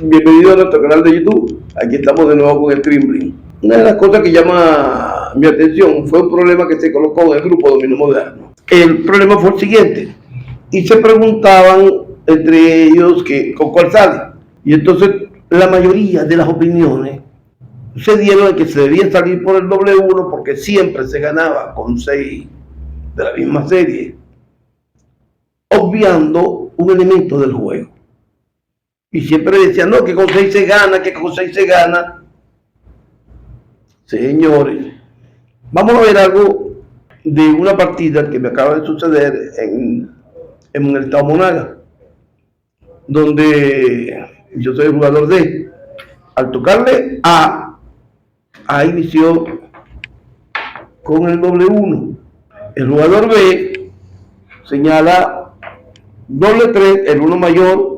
Bienvenido a nuestro canal de YouTube. Aquí estamos de nuevo con el Crimbling. Una de las cosas que llama mi atención fue un problema que se colocó en el grupo Dominó Moderno. El problema fue el siguiente. Y se preguntaban entre ellos que con cuál sale. Y entonces la mayoría de las opiniones se dieron de que se debía salir por el doble 1 porque siempre se ganaba con 6 de la misma serie, obviando un elemento del juego. Y siempre decían, no, que con 6 se gana, que con 6 se gana. Señores, vamos a ver algo de una partida que me acaba de suceder en el estado Monaga, donde yo soy el jugador D. Al tocarle A inició con el doble 1. El jugador B señala doble 3, el 1 mayor,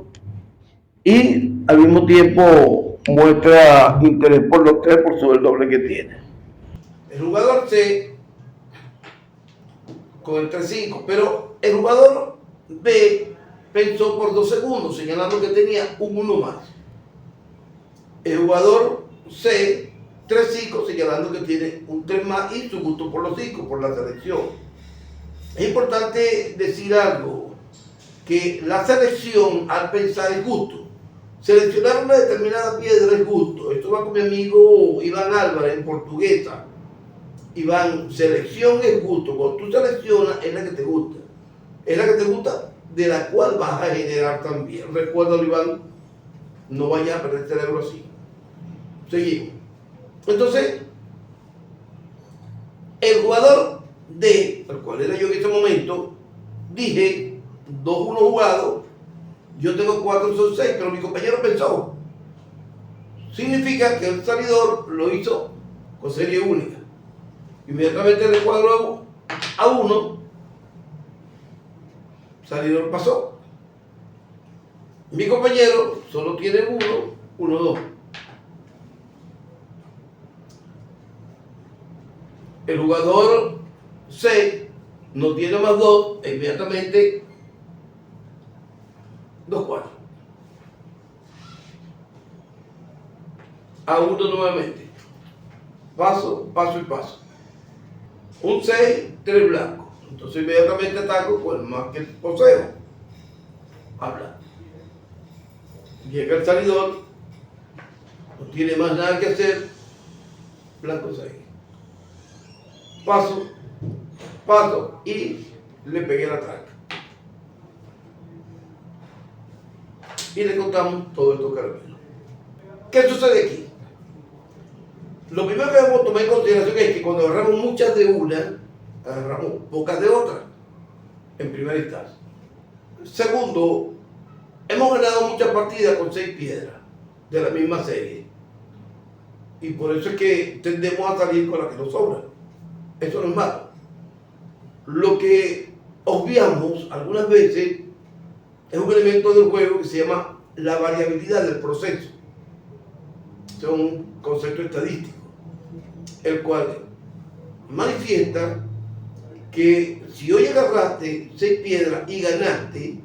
y al mismo tiempo muestra interés por los 3 por sobre el doble que tiene. El jugador C con el 3-5, pero el jugador B pensó por 2 segundos, señalando que tenía un 1 más. El jugador C, 3-5, señalando que tiene un 3 más y su gusto por los 5, por la selección. Es importante decir algo, que la selección al pensar es gusto. Seleccionar una determinada piedra es gusto. Esto va con mi amigo Iván Álvarez en Portuguesa. Iván, selección es gusto. Cuando tú seleccionas es la que te gusta. Es la que te gusta, de la cual vas a generar también. Recuerda, Iván, no vayas a perder el cerebro así. Seguimos. Entonces, el jugador D, el cual era yo en este momento, dije 2-1 jugado. Yo tengo 4, son 6, pero mi compañero pensó. Significa que el salidor lo hizo con serie única. Inmediatamente le cuadro a 1, salidor pasó. Mi compañero solo tiene 1, 1, 2. El jugador C no tiene más 2, e inmediatamente 2, 4. A 1 nuevamente. Paso, paso y paso. Un 6, 3 blancos. Entonces inmediatamente ataco con el más que poseo. Habla. Llega el salidor. No tiene más nada que hacer. Blanco 6. Paso, paso y le pegué la traca. Y le contamos todo esto caramelos. ¿Qué sucede aquí? Lo primero que debemos tomar en consideración es que cuando agarramos muchas de una, agarramos pocas de otra, en primera instancia. Segundo, hemos ganado muchas partidas con 6 piedras de la misma serie. Y por eso es que tendemos a salir con las que nos sobran. Eso no es malo. Lo que obviamos algunas veces es un elemento del juego que se llama la variabilidad del proceso. Es un concepto estadístico, el cual manifiesta que si hoy agarraste 6 piedras y ganaste,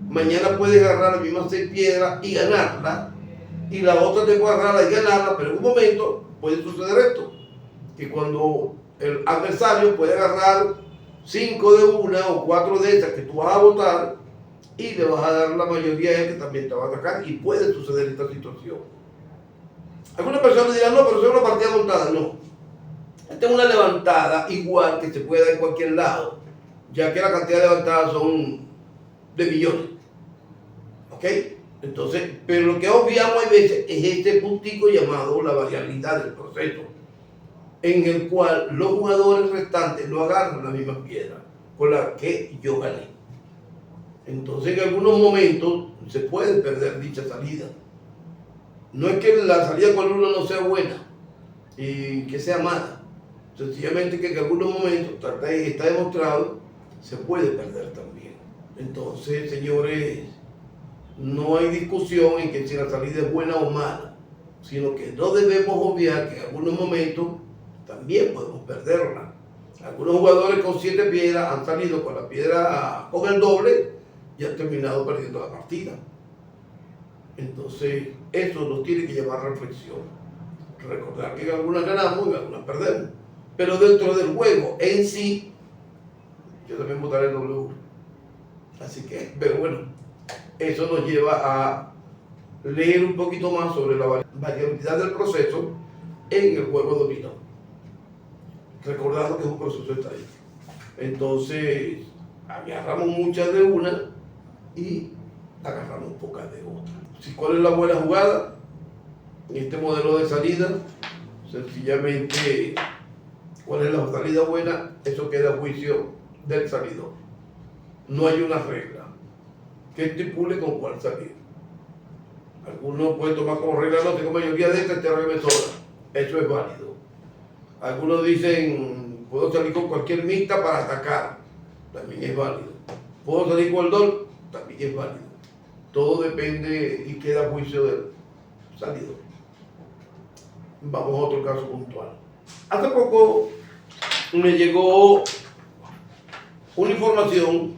mañana puedes agarrar las mismas 6 piedras y ganarla, y la otra te puede agarrarla y ganarla, pero en un momento puede suceder esto, que cuando el adversario puede agarrar 5 de una o 4 de esas que tú vas a botar y le vas a dar la mayoría a él que también te va a atacar, y puede suceder esta situación. Algunas personas dirán, no, pero eso es una partida montada. No. Esta es una levantada igual que se puede dar en cualquier lado, ya que la cantidad de levantadas son de millones. ¿Ok? Entonces, pero lo que obviamos hay veces es este puntico llamado la variabilidad del proceso, en el cual los jugadores restantes no agarran la misma piedra con la que yo gané. Entonces, en algunos momentos se puede perder dicha salida. No es que la salida con uno no sea buena y que sea mala, sencillamente que en algunos momentos, está demostrado, se puede perder también. Entonces, señores, no hay discusión en que si la salida es buena o mala, sino que no debemos obviar que en algunos momentos también podemos perderla. Algunos jugadores con 7 piedras han salido con la piedra con el doble y han terminado perdiendo la partida. Entonces, eso nos tiene que llevar a reflexión. Recordar que en algunas ganamos y en algunas perdemos. Pero dentro del juego en sí, yo también votaré el W. Así que, pero bueno, eso nos lleva a leer un poquito más sobre la variabilidad del proceso en el juego dominó. Recordando que es un proceso estadístico. Entonces, agarramos muchas de una y agarramos pocas de otra. ¿Cuál es la buena jugada? En este modelo de salida, sencillamente, ¿cuál es la salida buena? Eso queda a juicio del salidor. No hay una regla que estipule con cuál salir. Algunos pueden tomar como regla, no tengo mayoría de esta regla me sobra. Eso es válido. Algunos dicen, puedo salir con cualquier mixta para atacar. También es válido. Puedo salir con el dol, también es válido. Todo depende y queda a juicio del salidor. Vamos a otro caso puntual. Hace poco me llegó una información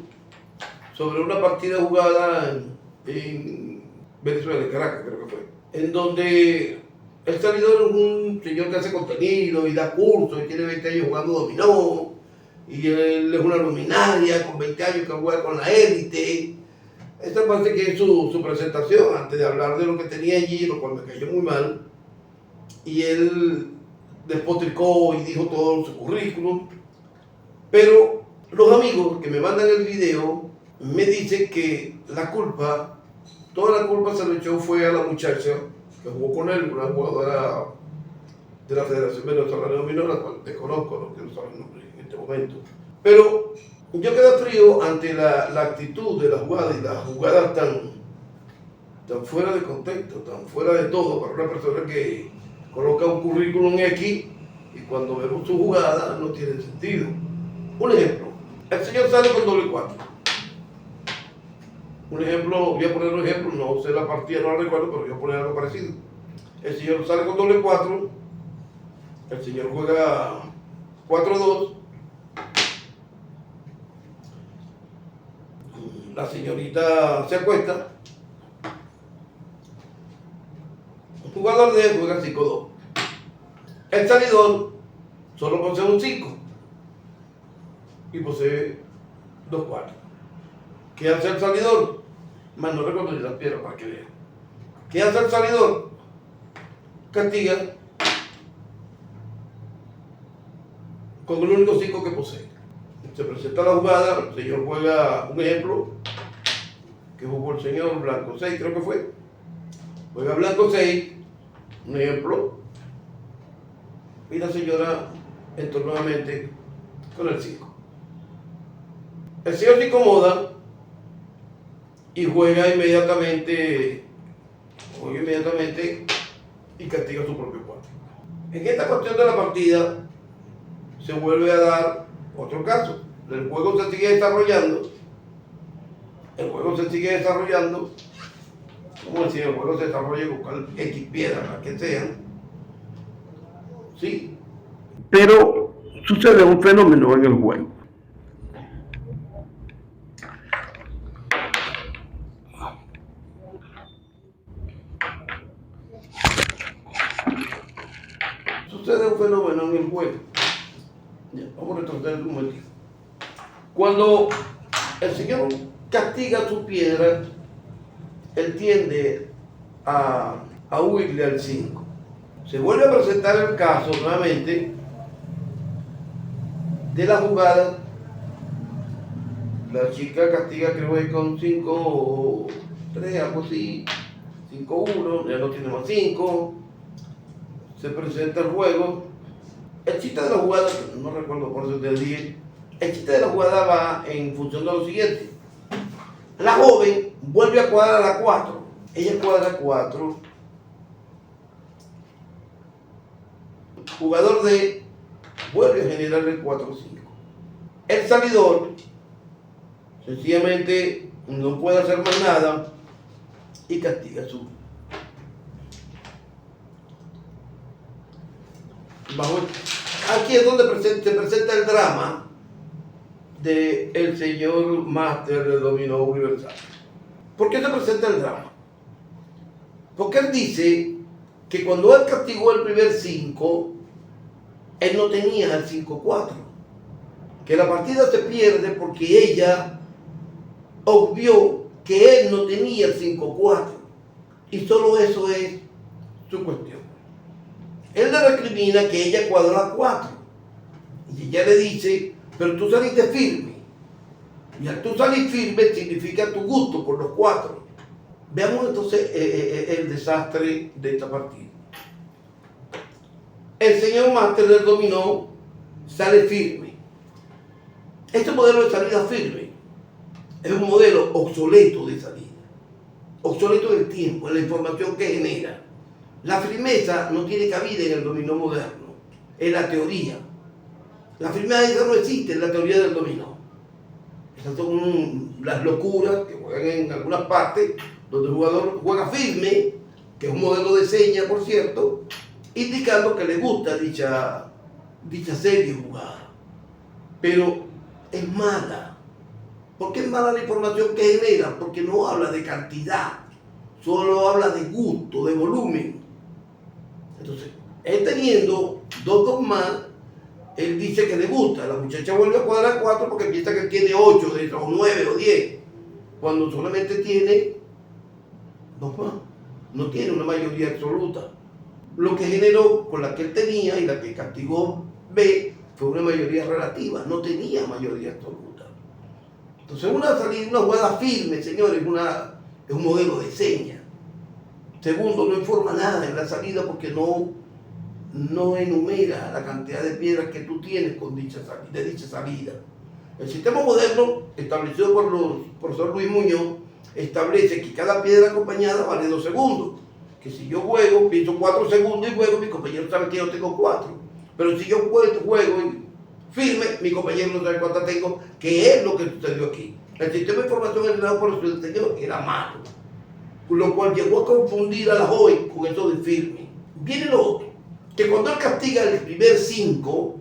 sobre una partida jugada en Venezuela, en Caracas creo que fue, en donde el salidor es un señor que hace contenido y da cursos y tiene 20 años jugando dominó, y él es una luminaria con 20 años que juega con la élite. Esta parte que es su presentación, antes de hablar de lo que tenía allí, lo cual me cayó muy mal, y él despotricó y dijo todo su currículum, pero los amigos que me mandan el video me dicen que la culpa, toda la culpa se le echó fue a la muchacha que jugó con él, una jugadora de la Federación Venezolana de Dominó, la cual desconozco, no quiero saber el nombre en este momento. Pero yo quedé frío ante la actitud de la jugada y la jugada tan fuera de contexto, tan fuera de todo, para una persona que coloca un currículum X y cuando vemos su jugada no tiene sentido. Un ejemplo, el señor sale con doble 4. Un ejemplo, voy a poner un ejemplo, no sé la partida, no la recuerdo, pero voy a poner algo parecido. El señor sale con doble 4, el señor juega 4-2, la señorita se acuesta, un jugador de él juega 5-2. El salidor solo posee un 5 y posee 2-4. ¿Qué hace el salidor? Más no recuerdo ni las piedras para que vean. ¿Qué hace el salidor? Castiga con el único 5 que posee. Se presenta la jugada, el señor juega un ejemplo, que jugó el señor Blanco 6, creo que fue. Juega Blanco 6, un ejemplo, y la señora entró nuevamente con el 5. El señor se incomoda y juega inmediatamente y castiga su propio 4. En esta cuestión de la partida se vuelve a dar otro caso. El juego se sigue desarrollando. Como decía, el juego se desarrolla con cual X piedras, las que sean. Sí. Pero sucede un fenómeno en el juego. Sucede un fenómeno en el juego. Ya, vamos a retroceder un momentito. Cuando el señor castiga su piedra, él tiende a huirle al 5. Se vuelve a presentar el caso nuevamente de la jugada. La chica castiga, creo que con 5-3, algo así, 5-1, ya no tiene más 5. Se presenta el juego. El chiste de la jugada, no recuerdo por eso te dije, el chiste de la jugada va en función de lo siguiente. La joven vuelve a cuadrar a 4. Ella cuadra 4. Jugador D vuelve a generar el 4-5. El salidor sencillamente no puede hacer más nada y castiga su. Aquí es donde se presenta el drama del señor máster del dominó universal. ¿Por qué se presenta el drama? Porque él dice que cuando él castigó el primer 5, él no tenía el 5-4. Que la partida se pierde porque ella obvió que él no tenía el 5-4. Y solo eso es su cuestión. Él le recrimina que ella cuadró a 4. Y ella le dice, pero tú saliste firme. Y al tú salir firme significa tu gusto por los 4. Veamos entonces el desastre de esta partida. El señor máster del dominó sale firme. Este modelo de salida firme es un modelo obsoleto de salida. Obsoleto en el tiempo, en la información que genera. La firmeza no tiene cabida en el dominó moderno, en la teoría. La firmeza no existe en la teoría del dominó. Esas son las locuras que juegan en algunas partes, donde el jugador juega firme, que es un modelo de señas, por cierto, indicando que le gusta dicha serie jugada. Pero es mala. ¿Por qué es mala la información que genera? Porque no habla de cantidad, solo habla de gusto, de volumen. Entonces, él teniendo 2 más, él dice que le gusta. La muchacha vuelve a cuadrar 4 porque piensa que tiene 8 de esos, o 9 o 10, cuando solamente tiene 2 más. No tiene una mayoría absoluta. Lo que generó con la que él tenía y la que castigó B fue una mayoría relativa, no tenía mayoría absoluta. Entonces una jugada firme, señores, es un modelo de señas. Segundo, no informa nada en la salida porque no enumera la cantidad de piedras que tú tienes con dicha salida. El sistema moderno, establecido por el profesor Luis Muñoz, establece que cada piedra acompañada vale 2 segundos. Que si yo juego, pienso 4 segundos y juego, mi compañero sabe que yo tengo 4. Pero si yo juego firme, mi compañero no sabe cuántas tengo, que es lo que sucedió aquí. El sistema de información generado por el señor era malo, lo cual llegó a confundir a la joven con eso de firme. Viene lo otro, que cuando él castiga el primer 5,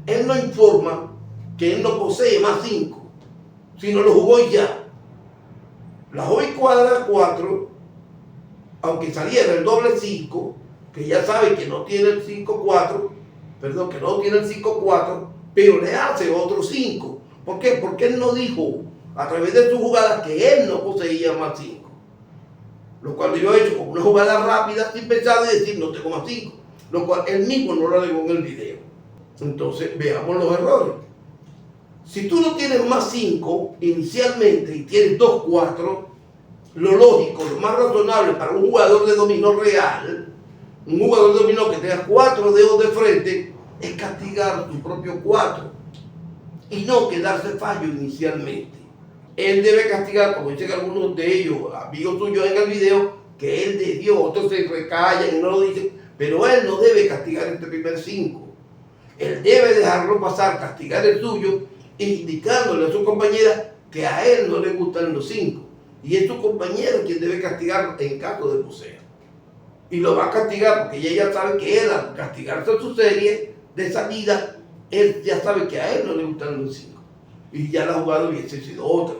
él no informa que él no posee más 5, sino lo jugó ya. La joven cuadra 4, aunque saliera el doble 5, que ya sabe que no tiene el 5-4, perdón, que no tiene el 5-4, pero le hace otro 5. ¿Por qué? Porque él no dijo a través de su jugada que él no poseía más 5. Lo cual yo he hecho como una jugada rápida sin pensar y decir no tengo más 5. Lo cual él mismo no lo alegó en el video. Entonces veamos los errores. Si tú no tienes más 5 inicialmente y tienes 2-4, lo lógico, lo más razonable para un jugador de dominó real, un jugador de dominó que tenga 4 dedos de frente, es castigar su propio 4 y no quedarse fallo inicialmente. Él debe castigar, como dicen algunos de ellos, amigos suyos en el video, que él debió, otros se recallan y no lo dicen, pero él no debe castigar este primer 5. Él debe dejarlo pasar, castigar el suyo, indicándole a su compañera que a él no le gustan los 5. Y es su compañero quien debe castigarlo en caso de posea. Y lo va a castigar porque ella ya sabe que él, al castigarse en su serie de salida, él ya sabe que a él no le gustan los 5. Y ya la jugada hubiese sido otra.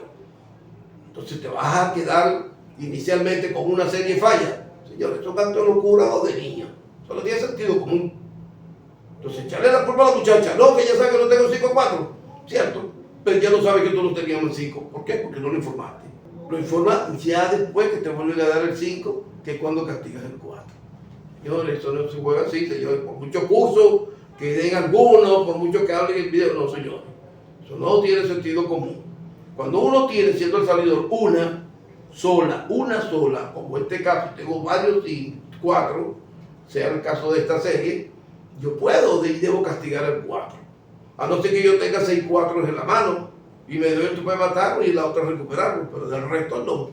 Entonces te vas a quedar inicialmente con una serie falla. Señores, eso es tanto de locura o de niño. Solo tiene sentido común. Entonces echarle la culpa a la muchacha. No, que ella sabe que no tengo 5-4. Cierto. Pero ya no sabe que tú no tenías el 5. ¿Por qué? Porque no lo informaste. Lo informa ya después que te vuelven a dar el 5, que es cuando castigas el 4. Señores, eso no se juega así, señores. Por muchos cursos que den algunos, por mucho que hablen en el video, no, señores. Eso no tiene sentido común. Cuando uno tiene, siendo el salidor, una sola, como en este caso, tengo varios y 4, sea el caso de esta serie, yo puedo y debo castigar el 4. A no ser que yo tenga 6 4 en la mano y me doy el tupe de matarlo y la otra recuperarlo, pero del resto no.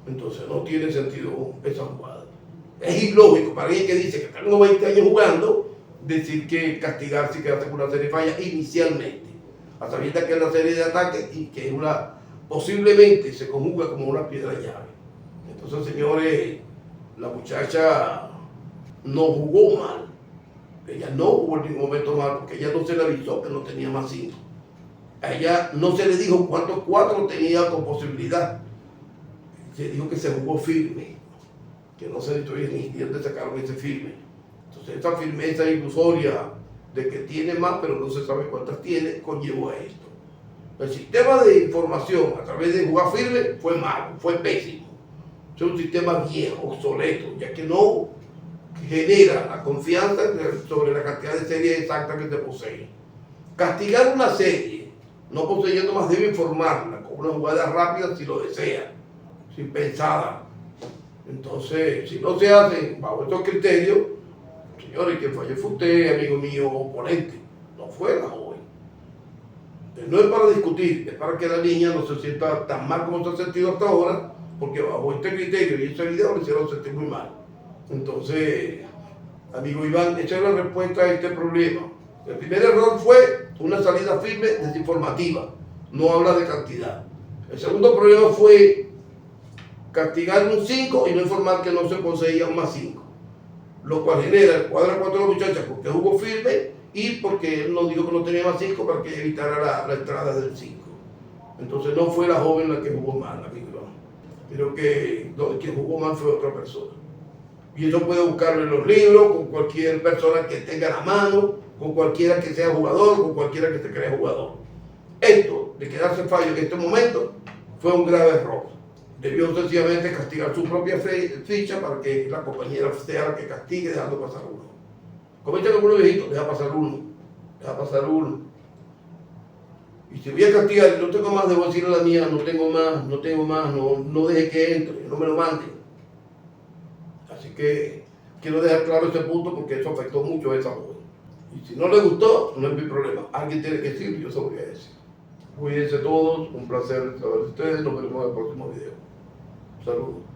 Entonces no tiene sentido esa jugada. Es ilógico para alguien que dice que tengo 20 años jugando, decir que castigar si quedaste con una serie falla inicialmente, a sabiendas que es la serie de ataque y que posiblemente se conjuga como una piedra llave. Entonces, señores, la muchacha no jugó mal. Ella no jugó en ningún momento mal porque ella no se le avisó que no tenía más 5. A ella no se le dijo cuántos 4 tenía con posibilidad. Se dijo que se jugó firme. que no sé ni de dónde sacaron ese firme. Entonces esa firmeza ilusoria de que tiene más, pero no se sabe cuántas tiene, conllevó a esto. El sistema de información a través de jugar firme fue malo, fue pésimo. Es un sistema viejo, obsoleto, ya que no genera la confianza sobre la cantidad de series exactas que se poseen. Castigar una serie, no poseyendo más, debe informarla con una jugada rápida si lo desea, sin pensada. Entonces, si no se hace bajo estos criterios, señores, que falló fue usted, amigo mío, oponente, no fue la joven. No es para discutir, es para que la niña no se sienta tan mal como se ha sentido hasta ahora, porque bajo este criterio y este video le hicieron sentir muy mal. Entonces, amigo Iván, esa es la respuesta a este problema. El primer error fue una salida firme desinformativa, no habla de cantidad. El segundo problema fue castigar un 5 y no informar que no se conseguía un más 5, lo cual genera el cuadro 4 de la muchacha porque jugó firme y porque él no dijo que no tenía más 5 para que evitara la entrada del 5. Entonces no fue la joven la que jugó mal, amigo Iván. Creo que quien jugó mal fue otra persona. Y eso puede buscarlo en los libros, con cualquier persona que tenga la mano, con cualquiera que sea jugador, con cualquiera que se cree jugador. Esto de quedarse fallo en este momento fue un grave error. Debió sencillamente castigar su propia ficha para que la compañera sea la que castigue dejando pasar uno. Comenten algunos viejitos, deja pasar uno. Y si voy a castigar y no tengo más, debo decirle a la mía, no tengo más, no deje que entre, no me lo manden. Así que quiero dejar claro este punto porque eso afectó mucho a esa joven. Y si no le gustó, no es mi problema. Alguien tiene que decir, yo se lo voy a decir. Cuídense todos, un placer saber de ustedes, nos vemos en el próximo video. Saludos.